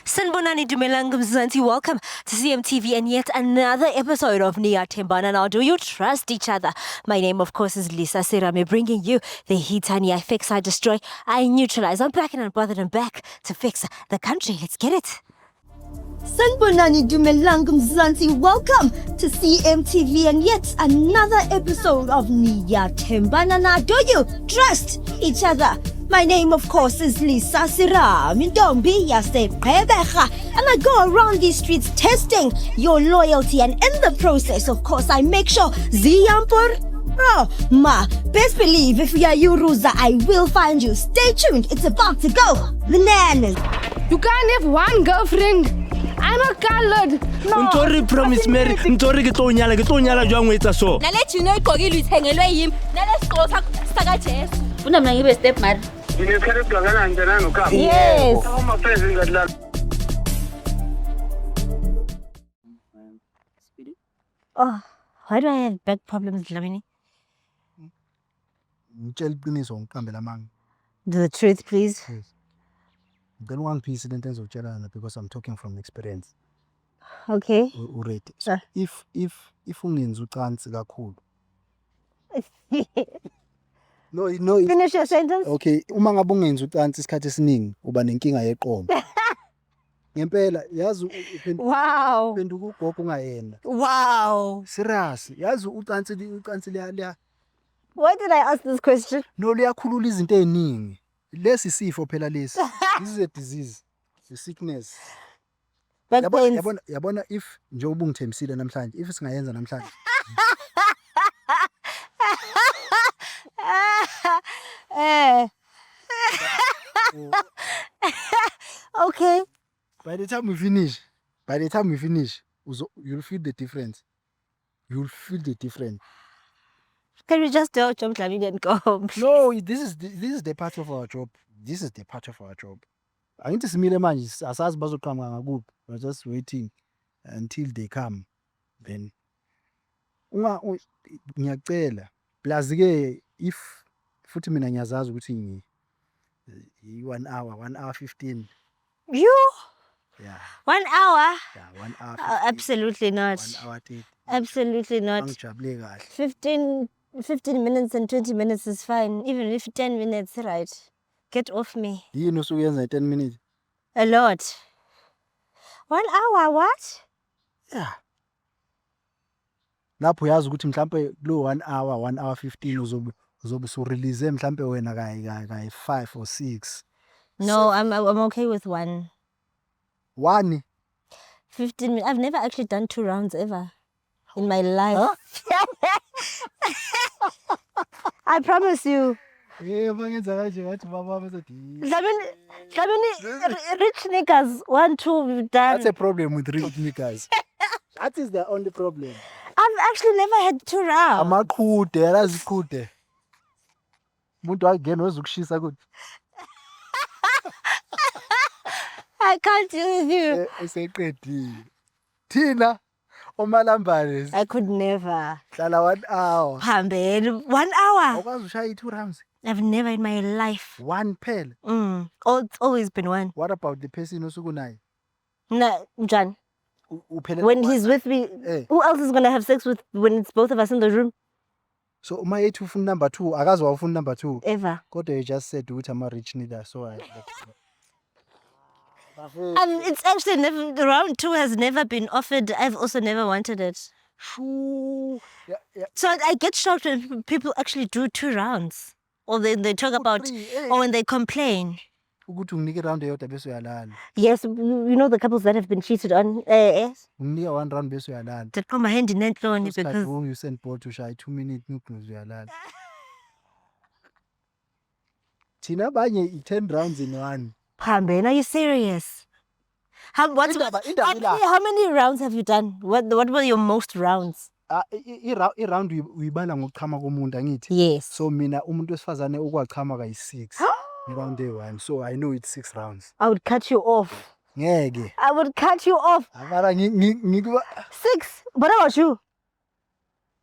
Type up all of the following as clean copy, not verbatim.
Sanbonani Dumelang Mzansi, welcome to CMTV and yet another episode of Nia Tembana. Now, do you trust each other? My name, of course, is Lisa Serame, bringing you the heat. I fix, I destroy, I neutralize. I'm back and unbothered and back to fix the country. Let's get it. Sanbonani Dumelang Mzansi, welcome to CMTV and yet another episode of Nia Tembana. Now, do you trust each other? My name, of course, is Lisa Serame, and I go around these streets testing your loyalty, and in the process, of course, I make sure Ziyampur. Oh, best believe if you are Yuruza, I will find you. Stay tuned, it's about to go bananas. You can't have one girlfriend. I'm a colored. No. Mtori promise Mary, mtori ke tlo nyala jwang o etsa so. Nale tshino iqokile ithengelwe yimi. Nale sikolo saka Jesu. Una mina ngibe step mother. Yes. Oh, why do I have back problems, Lamini? The truth, please. Then one piece in terms of because I'm talking from experience. Okay. Already. So if ungenza ucansi kakhulu. No. Finish your sentence. Okay, uma ngabe ungenza ucansi isikhathi esiningi uba nenkinga yeqondo. Ngempela yazi Wow. uphenduka ugogo ungayena. Wow. Serious. Yazi ucansi liya. Why did I ask this question? No, liyakhulula izinto eziningi. Lesi sifo phela lesi. This is a disease. A sickness. Back pains. Yabona if njengoba ungithembisile namhlanje, if singayenza namhlanje. Okay. By the time we finish, you'll feel the difference. You'll feel the difference. Can we just do our job, Lamini, and go home? No, this is the part of our job. This is the part of our job. Angithi simile manje asazi bazoqhamuka ngakuphi. We're just waiting until they come. Then ngiyacela. Plus ke if futhi mina ngiyazazi ukuthi 1 hour 15. You? Yeah. 1 hour? Yeah, 1 hour. 15, Absolutely not. 1 hour 30. Absolutely not. Angijabule kahle. 15 minutes and 20 minutes is fine. Even if 10 minutes, right? Get off me. Yini usuyenza 10 minutes? A lot. 1 hour, what? Yeah. Lapho yazi ukuthi mhlambe kulo 1 hour 1 hour 15 uzobe so release mhlambe wena kai 5 or 6. No, I'm okay with 1. 1 15 minutes. I've never actually done 2 rounds ever in my life. Huh? I promise you. Bangenza kanje ngathi baba basethi. Lamini, rich niggas want to done. That's a problem with rich niggas. That is the only problem. I've actually never had 2 rounds. Amaqhude yalazi iqhude. Umuntu akugena wezukushisa kuthi. I can't deal with you. Eseqedile. Thina omalambane I could never. hlala 1 hour. Hambeni 1 hour. Awukwazi ushaya 2 rounds. I've never in my life. 1 phela. It's always been 1. What about the person osukunayo? No, John. Uphela When he's with me, who else is gonna have sex with when it's both of us in the room? So uma yethi ufuna number 2, akazi wafuna number 2. Ever. Kodwa you just said ukuthi ama rich nigga so I. It's actually never. Round 2 has never been offered. I've also never wanted it. Shoo. Yeah. So I get shocked when people actually do 2 rounds, or they talk about, or when they complain. Ukuthi unginike round eyodwa bese uyalala. Yes, you know the couples that have been cheated on. Yes. Unginika 1 round bese uyalala. That come hand in hand only Because because. you send ball to shy 2 minutes nukuze uyalala. Thina abanye 10 rounds in 1. Pamben, are you serious? How many rounds have you done? What were your most rounds? I-round uyibala ngokuchama komuntu angithi. Yes. So mina umuntu wesifazane okwachama kai 6. Round day 1. So I know it's 6 rounds. I would cut you off. Ngeke. I would cut you off. Mara ngikuba 6. What about you?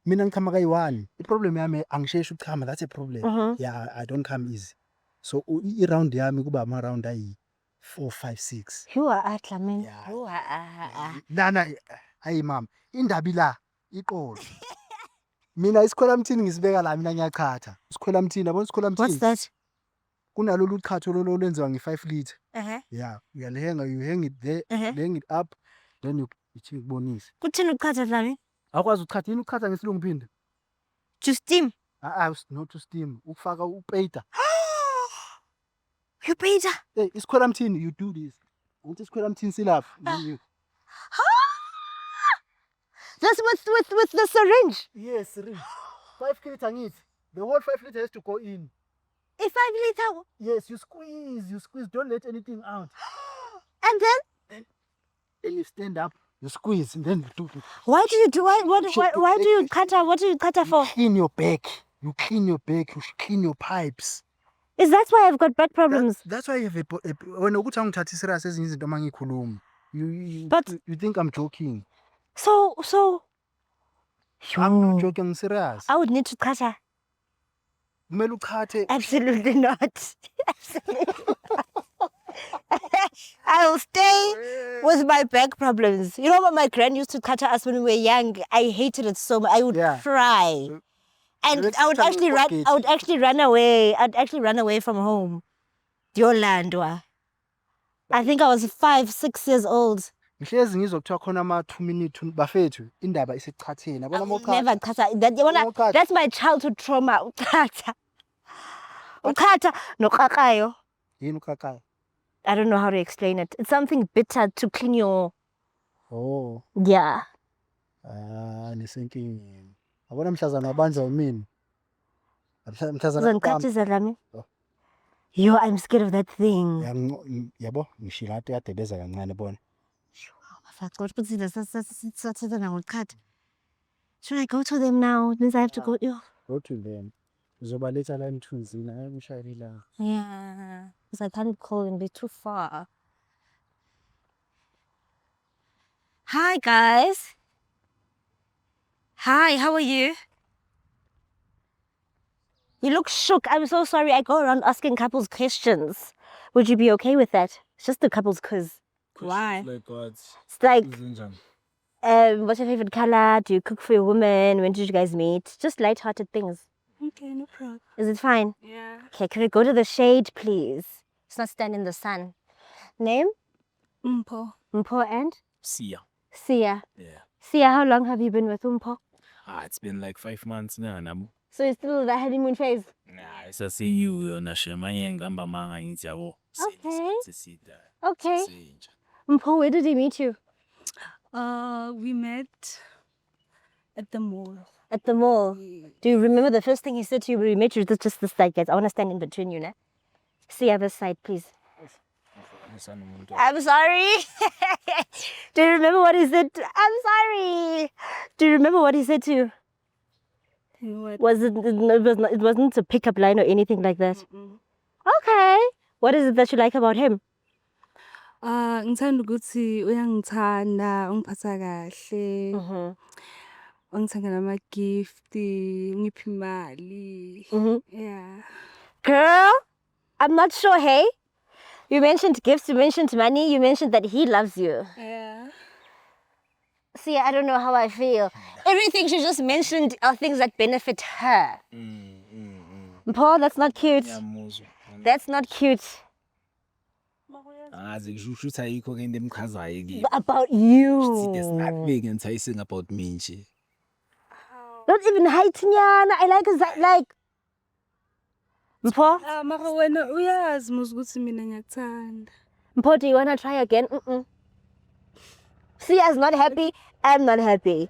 Mina ngichama kai 1. The problem yami angisheshi ukuchama, that's a problem. Yeah, I don't come easy. So i-round yami kuba ama round ayi 4, 5, 6. You are atla man. Yeah. You are. Nana, hayi mama, indaba ila iqolo. Mina isikhwelamthini ngisibeka la mina ngiyachatha. Isikhwelamthini, yabona isikhwelamthini? What's that? Kunalolu chatho lolo lenziwa nge5 liter. Uh-huh. Yeah, you hang it there, hang it up, then you kubonise. Kuthini ukukhatha Dlami? Akwazi ukukhatha, yini ukukhatha ngesilungu phinde? To steam. Not to steam, ukufaka upeyita. You paid her. Hey, isikhwelamthini, you do this. Ukuthi isikhwelamthini silapha. That's with the syringe. Yes, syringe. 5 liter ngithi. The whole 5 liter has to go in. A 5 liter. Yes, you squeeze, don't let anything out. And then Then you stand up, you squeeze, and then you do it. why do you do why do you cut her? What do you cut her for? Clean your back. You clean your back, you clean your pipes. Is that why I've got back problems? That's why you have when ukuthi angithathi serious ezinye izinto mangikhuluma. But You think I'm joking. so I'm not joking, I'm serious. I would need to cut her. Kumele uchathe. Absolutely not. Absolutely. I'll stay with my back problems. You know what my grand used to cut us when we were young? I hated it so much. I would cry. And Let's I would start actually with run pocket. I would actually run away. I'd actually run away from home. Yolandwa. I think I was 5, 6 years old. Ngihlezi ngizokuthiwa khona ama 2 minutes bafethu indaba isichatheni. I Yabona will mokhatha. never cut her. That's my childhood trauma. Ukata. Ukata no kakayo. Yini ukakayo? I don't know how to explain it. It's something bitter to clean your. Oh. Yeah. Nisenkingeni. Yabona mhlazana wabanza umini. Mhlazana Uzangikhathiza lami. Oh. Yo, I'm scared of that thing. Yabo ngishila ade yadebeza kancane bona. Should I go to them now? It means I have to go. Yo. Go to them. Uzobaletha la emthunzini ayikushayela ilanga. Yeah. Because I can't call and be too far. Hi, guys. Hi, how are you? You look shook. I'm so sorry. I go around asking couples questions. Would you be okay with that? It's just a couples quiz. Why? Like what? It's like, Zinjani? what's your favorite color? Do you cook for your woman? When did you guys meet? Just light-hearted things. Okay, no problem. Is it fine? Yeah. Okay, can we go to the shade, please? Let's not stand in the sun. Name? Mpo. Mpo and? Sia. Sia. Yeah. Sia, how long have you been with Mpo? It's been like 5 months now. So it's still the honeymoon phase? Nah, isasiyiwe yona shema ngihamba manga ngithi yabo. Okay. Sisida. Okay. Sinja. Mpo, where did he meet you? We met at the mall. At the mall. Do you remember the first thing he said to you when we met you? Just this side, guys. I want to stand in between you, ne? Sia, this side, please. I'm sorry. Do you remember what he said? I'm sorry. Do you remember what he said to you? What? It wasn't a pickup line or anything like that. Okay. What is it that you like about him? Ngithanda ukuthi uyangithanda, ungiphatha kahle, ungithanda nama-gift, ungipha imali. Yeah. Girl, I'm not sure, hey? You mentioned gifts, you mentioned money, you mentioned that he loves you. Yeah. See, I don't know how I feel. Everything she just mentioned are things that benefit her. Paul, that's not cute. Ngiyamuzwa. That's not cute. Angazi ngisho ukuthi ayikho ke into emchazayo kimi. About you. It's not big enticing about me nje. Not even height, Nyana. I like that, like. Mpho, Mara wena uyazi muzi ukuthi mina ngiyakuthanda. Mpho, do you want to try again? Sia's not happy. I'm not happy.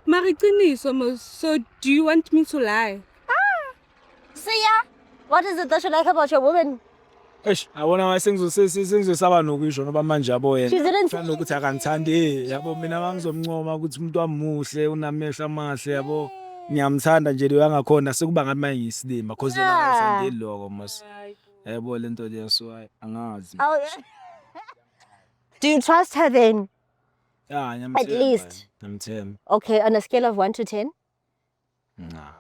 Mara iqiniso mos. So do you want me to lie? Sia, what is it that you like about your woman? Eish, awona sengizosaba nokusho ngoba manje yabo yena. She didn't say Ufana ukuthi akangithandi, yabo mina mangizomncoma ukuthi umuntu wamuhle, unamehla amahle yabo. Ngiyamthanda nje leyo yangakhona sekuba ngathi manje ngiyisilima because yena usandile lokho mos. Yabo lento leso angazi. Oh, yeah. Do you trust her then? Yeah, ngiyamthemba. At least. Ngiyamthemba. Okay, on a scale of 1 to 10? Nah.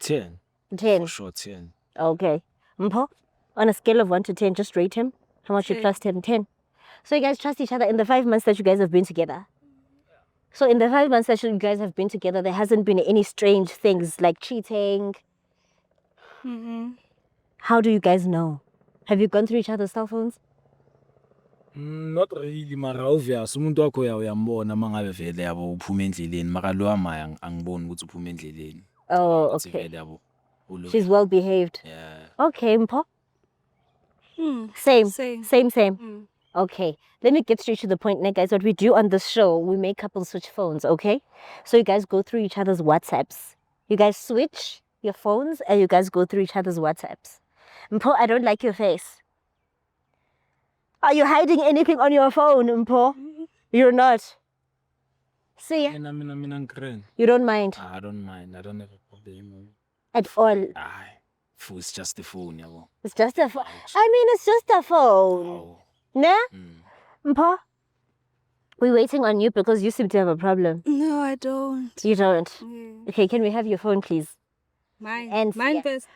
10. 10. For sure 10. Okay. Mpho, on a scale of 1 to 10, just rate him. How much you 10. trust him? 10. So you guys trust each other in the 5 months that you guys have been together? So in the 5 months that you guys have been together, there hasn't been any strange things like cheating? How do you guys know? Have you gone through each other's cell phones? Not really, mara obvious umuntu wakho uyambona mangabe vele yabo uphuma endleleni, mara lo amaya angiboni ukuthi uphuma endleleni. Oh, Ukuthi okay. vele yabo ulo. She's well behaved. Yeah. Okay, Mpho. Hmm. Same. Same. Same. Mm. Okay, let me get straight to the point now, guys. What we do on this show, we make couples switch phones, okay? So you guys go through each other's WhatsApps. You guys switch your phones and you guys go through each other's WhatsApps. Mpho, I don't like your face. Are you hiding anything on your phone, Mpho? You're not. See, Mina ngikren. you don't mind I don't mind. I don't have a problem. at all. Aye. It's just the phone, yabo. It's just a phone. I mean, it's just a phone. Oh. Nah? Mm. Mpho, we're waiting on you because you seem to have a problem. No, I don't. You don't. Yeah. Okay, can we have your phone, please? Mine. And Mine yeah. first.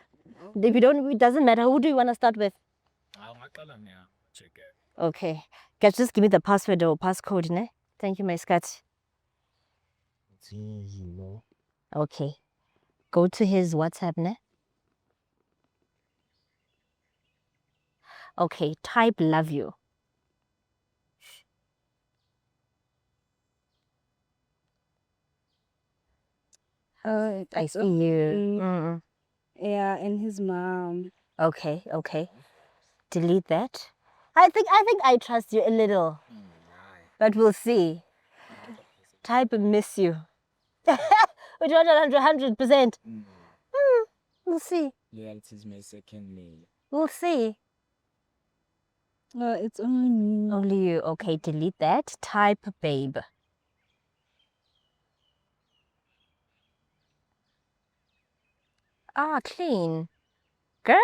If you don't, it doesn't matter. Who do you want to start with? Ngaqala niya. Check it. Okay. Guys, just give me the password or passcode, ne? Thank you, my scat. Okay. Go to his WhatsApp, ne? Okay, type love you. I see you. Mm. Yeah, and his mom. Okay. Delete that. I think I trust you a little. But we'll see. Type miss you. Which 100%. We'll see. Loyalty is my second name. We'll see. It's only me. Only you. Okay, delete that. Type babe. Ah, clean. Girl.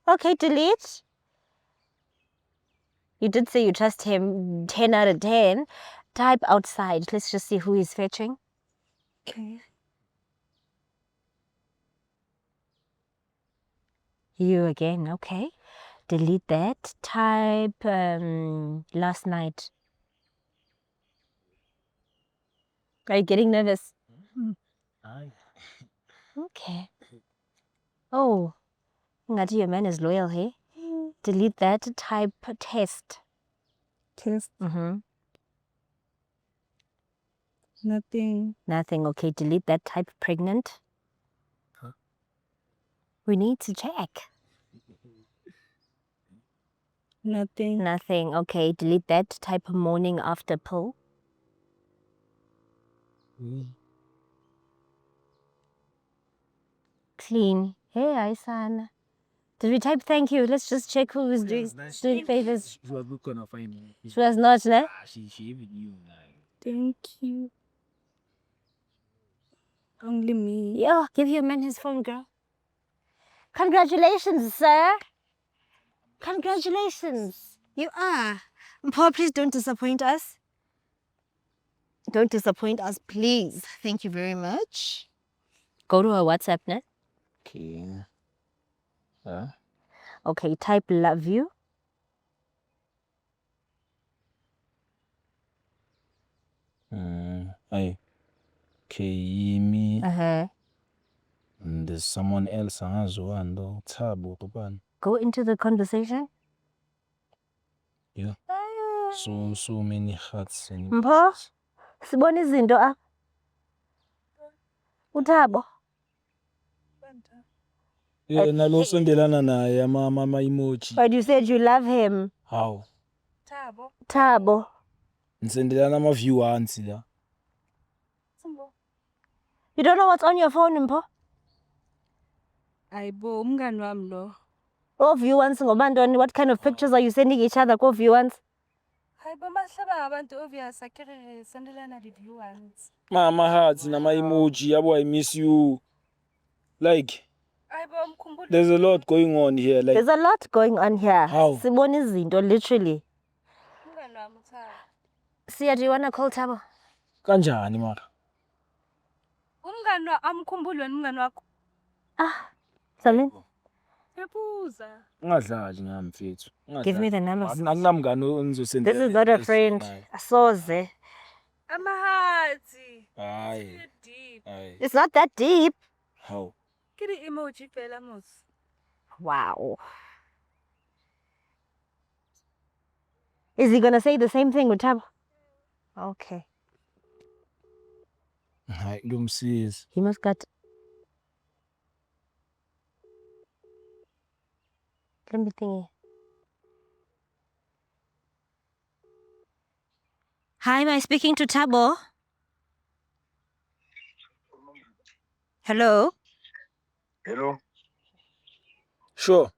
Okay, delete. You did say you trust him 10 out of 10. Type outside. Let's just see who he's fetching. Okay. You again. Okay. Delete that. Type last night. Are you getting nervous? Aye. Okay. Oh, ngathi your man is loyal, hey? Delete that. Type test. Test. Nothing. Nothing. Okay, delete that. Type pregnant. Huh? We need to check. Nothing. Nothing. Okay, delete that. Type morning after pill. Clean. Hey, Aisan. Did we type thank you? Let's just check who was doing favors. She was gonna find me. She was not, ne? She even knew. Thank you. Only me. Yo, give your man his phone, girl. Congratulations, sir. Congratulations. You are. Paul, please don't disappoint us. Don't disappoint us, please. Thank you very much. Go to our WhatsApp, ne? Okay. Huh? Okay, type love you. Aye. Kayimi. Uh-huh. And there's someone else angaziwani though. Thabo kubani. Go into the conversation. Yeah. So many hearts and Mpho, sibona izinto apha. Uthabo. yeah, nalo sondelana naye ama emoji. But you said you love him. How? Thabo. Nisendelana ama view hansi la. You don't know what's on your phone, Mpho? Ayibo, umngani wami lo. Oh, view ones ngobantoni. What kind of pictures are you sending each other? Go view ones. Hayibo, masihlaba ngabantu obvious akere sendelana the viewers. Mama hearts nama emoji yabo I miss you. Like Ayibo, mkhumbule. there's a lot going on here like There's a lot going on here. How? Sibona izinto, literally. Umngani wami uThabo. Sia, do you want to call Thabo? kanjani mara. Umngani amkhumbule umngani wakho. Ah, Samin. Ungadlali ngami mfethu. Give me the number. Akunamngani This onizosendela. is not a friend. Asoze. Amahati. Hayi. Deep. Hayi. It's not that deep. Hawu. Kiri emoji phela mos. Wow. Is he gonna say the same thing with Tabo? Okay. Hayi ngumsizi. He must got. Let me think. Hi, am I speaking to Tabo? Hello? Hello. Sure.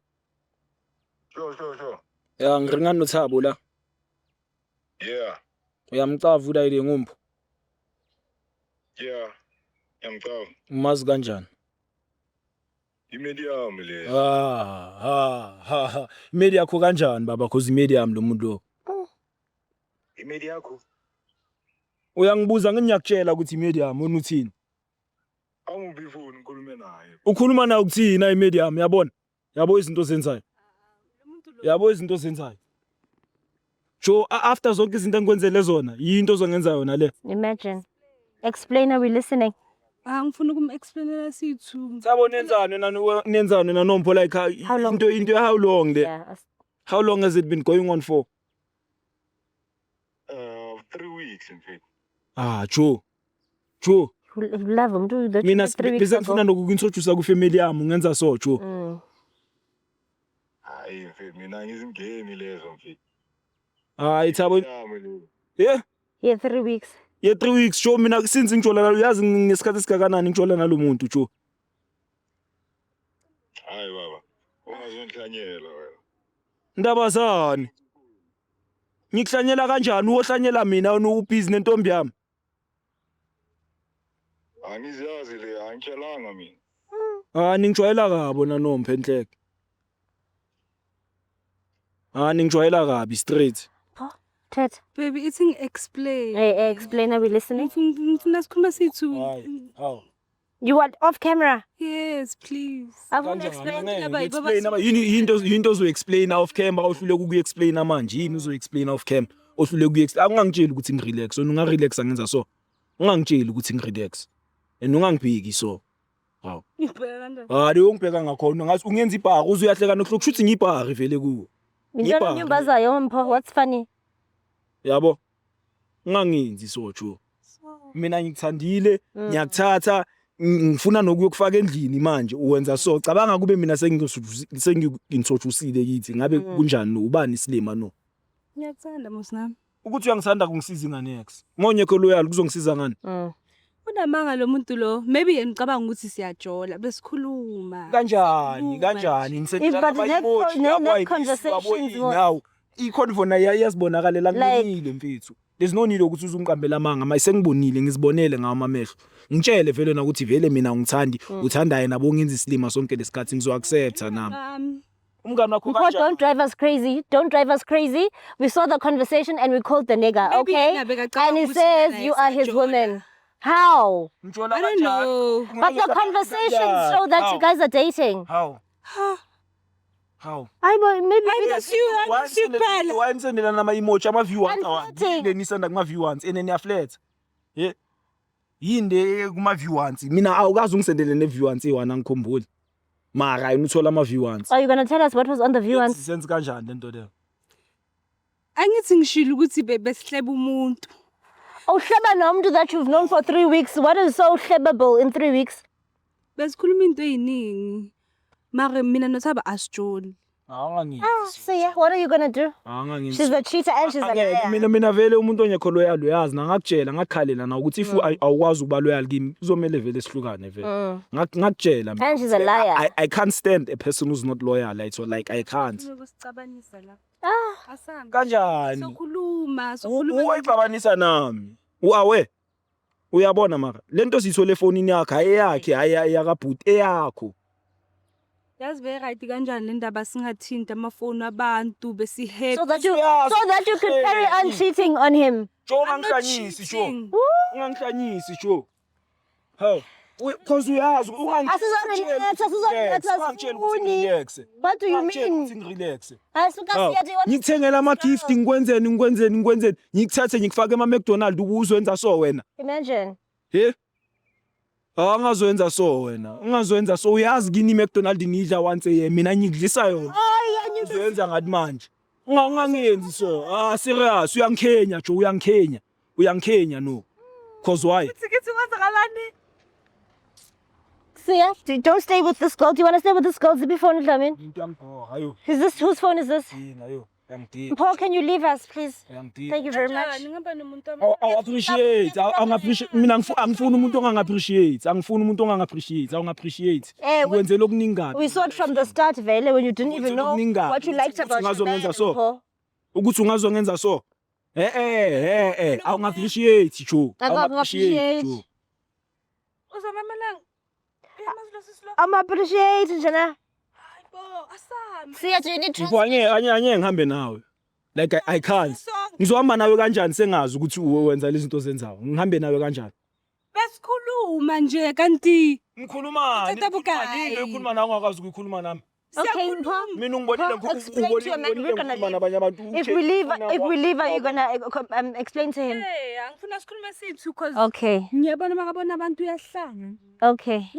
Sure. Ya ngiringana noThabo la. Yeah. Uyamcava ulayile ngumpu. Yeah. Ngiyamcaba. Umazi kanjani? Imedium le. Ha. Imedi yakho kanjani baba cause imedi yami lo muntu lo. Imedi yakho. Uyangibuza ngiyakutshela ukuthi imedi yami unuthini. Angibi phone ngikhulume naye. Ukhuluma naye ukuthina imedi yami yabona? Yabo izinto zenzayo. Yabo izinto zenzayo. Jo after zonke izinto engikwenzele zona yinto ozongenza yona le. Imagine. Explain, are we listening? Angifuna ukum-explainela sithu. Sabo nenzani na Nompo like How long? into how long there? Yeah. How long has it been going on for? 3 weeks in fact. Jo. Love him. Do the Mina 3 weeks bese ago. ngifuna nokuintroduce ku family yami ungenza so jo. Hayi in fact mina ngizingeni lezo mfethu. Hayi Thabo. Yami le. Yeah. Yeah, 3 weeks. Yeah 3 weeks jo mina since ngitshola nalo uyazi ngesikhathi sikakanani ngitshola nalomuntu jo. Hayi baba. Ungazonhlanyela wena. Ndaba zani? Ngikuhlanyela kanjani uhlanyela mina ubhizi nentombi yami? Angizazi le angitshelanga mina. Ningijwayela kabo na Nompo enhleke. Ningijwayela kabi straight. Ted. Baby, it's explain. Hey, explain, are we listening? Ngifuna sikhuluma sithu. Hayi. How? You want off camera? Yes, please. I want to explain. Explain ama yinto uzo-explain off camera ohluleka ukuyi-explain manje yini uzo-explain off cam ohluleka ukuyi-explain ungangitsheli ukuthi ngirelax wena ungarelax ngenza so ungangitsheli ukuthi ngirelax and ungangibheki so hawu hayi ungibheka ngakhona ngathi ungenza ibhari uzuyahleka nokusho ukuthi ngibhari vele kuwo Ngiyona nyumbazayo Mpho, what's funny? yabo ungangenzi so jo mina ngikuthandile ngiyakuthatha ngifuna nokuyokufaka endlini manje uwenza so cabanga kube mina sengintroduceile kithi ngabe kunjani ubani isilima no Ngiyakuthanda mosnami. ukuthi uyangisanda kungisiza ingane ex ngonyekho loyal kuzongisiza ngani Unamanga lo muntu lo. Maybe ngicabanga ukuthi siyajola besikhuluma. kanjani conversations now iconvo nayo iyasibonakalela nginile mfethu there's no need ukuthi uzungiqambela amanga manje sengibonile ngizibonele ngawo amehlo ngitshele vele na ukuthi vele mina ngithandi uthanda yena bongenza isilima sonke lesikhathi ngizo accept nami umngane wakho Mpho, don't drive us crazy. Don't drive us crazy. We saw the conversation and we called the nigga, Maybe okay? yena bekacabanga And he ukuthi says yena you are his esajola. woman. How? I don't know. But the conversations show that you guys are dating. how Maybe why nisendela nama-emoji ama-viewers Unflirting. yile nisenda kuma-viewers and niyafletha ye yinde kuma-viewers mina awukazi ungisendele ne-viewers eyi-1 angikhumbuli mara yena uthola ama-viewers Are you going to tell us what was on the view? senze kanjani lento leyo Angithi ngishilo ukuthi besihleba umuntu. Oh, Sheba Nomdu that you've known for 3 weeks. What is so Shebable in 3 weeks? Besikhuluma into eziningi. Mara mina noThaba asijoli. See, what are you going to do? She's a cheater and she's a liar. mina vele umuntu ongekho loyal uyazi ngakutshela ngakukhalela na ukuthi if awukwazi ukuba loyal kimi kuzomela vele sihlukane vele ngakutshela And she's a liar. I can't stand a person who's not loyal like I can't Ukusicabanisa la. Asami. kanjani Sokhuluma, uyayibabanisa nami uawe uyabona mara lento siyithole efonini yakhe ayeyakhe ayakabhuti eyakho Yazi be right kanjani le ndaba singathinta amafoni abantu besihappy. So that you could carry on cheating on him. jo ungangihlanyisi jo ungangihlanyisi jo how Because uyazi Asizongiletha. What do you mean? relax. Asuka Ngikuthengela ama-gift ngikwenzeni ngikuthathe ngikufake ema-McDonald ukuzenza so wena. Imagine. He? Angazowenza so wena. Ungazowenza so uyazi kini i-McDonald nidla once a year mina ngikudlisa yona. Uzoyenza ngathi manje. Ungangenzi so. Serious uyangikhenya jo uyangikhenya no. Cause why? Sia, don't stay with this girl. Do you want to stay with this girl? Zibi phone Dlamini. Is this whose phone is this? Paul, can you leave us, please? Thank you very much. I appreciate. Mina angifuni umuntu ongang-appreciate. Angifuni umuntu ongang-appreciate. Wenzela okuningi. We saw it from the start, Vele, when you didn't even know what you liked about your man, Paul. Ukuthi ungazongenza so. Awung-appreciate jo. Appreciate. I'm appreciate njena. Sia, do you need to Angeke ngihambe nawe. Like I can't. Ngizohamba nawe kanjani sengazi ukuthi wenza lezi zinto zenzayo. Ngihambe nawe kanjani? Besikhuluma nje kanti. Ngikhuluma nawe ungakwazi ukuyikhuluma nami. Okay, Paul. Mina ungibonile Explain to him and we're gonna leave. If we leave, are you gonna explain to him? Angifuna sikhulume sithu cause Okay. ngiyabona makabona abantu uyahlanga. Okay.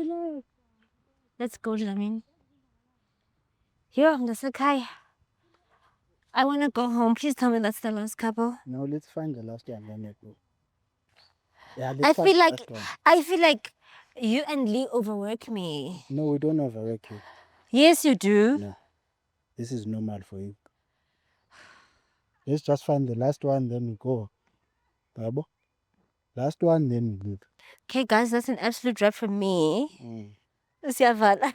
Let's go, Dlamini. Yo, Nasakai. I want to go home. Please tell me that's the last couple. No, let's find the last one. Then go. Yeah, I feel like you and Lee overwork me. No, we don't overwork you. Yes, you do. No, this is normal for you. Let's just find the last one, then we go. Babo, last one, then we leave. Okay, guys, that's an absolute wrap from me. Siyavala.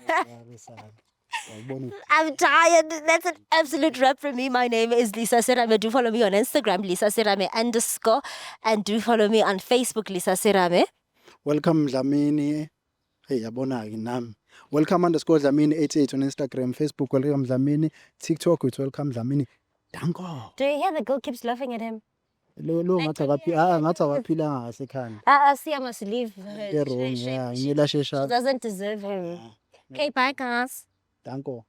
I'm tired. That's an absolute wrap from me. My name is Lisa Serame. Do follow me on Instagram, Lisa Serame _ and do follow me on Facebook, Lisa Serame. Welcome, Dlamini. Hey, yabona nami. Welcome _Dlamini88 on Instagram, Facebook. Welcome Dlamini. TikTok with welcome Dlamini. Danko. Do you hear the girl keeps laughing at him? Ngathi akaphila ngasekhaya. See, I must leave. Wrong, yeah, She doesn't deserve him. Okay, bye, guys. Danko.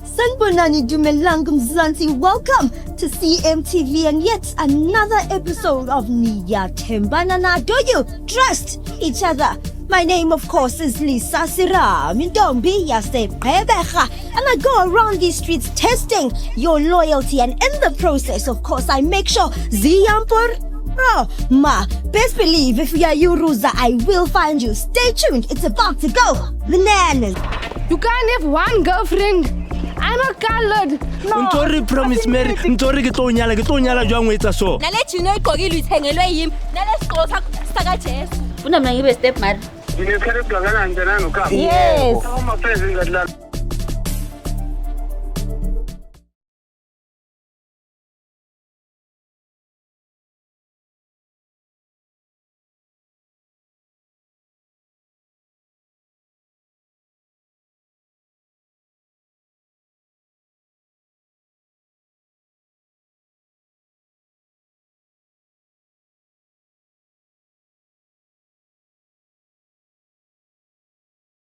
Sanibonani Dumelang Mzansi, welcome to CMTV and yet another episode of Niyathembana Na. Do you trust each other? My name, of course, is Lisa Serame Ntombi yaseGqeberha, and I go around these streets testing your loyalty, and in the process, of course, I make sure Ziyampur. Best believe if you are Yuruza, I will find you. Stay tuned, it's about to go bananas. You can't have one girlfriend. I'm a colored. No. Ntori promise Mary. Ntori ke tlo nyala jwang o etsa so. Nale jino igqokile ithengelwe yimi. Nale sigqoko saka Jesu. Funa mina ngibe stepmother. Yes.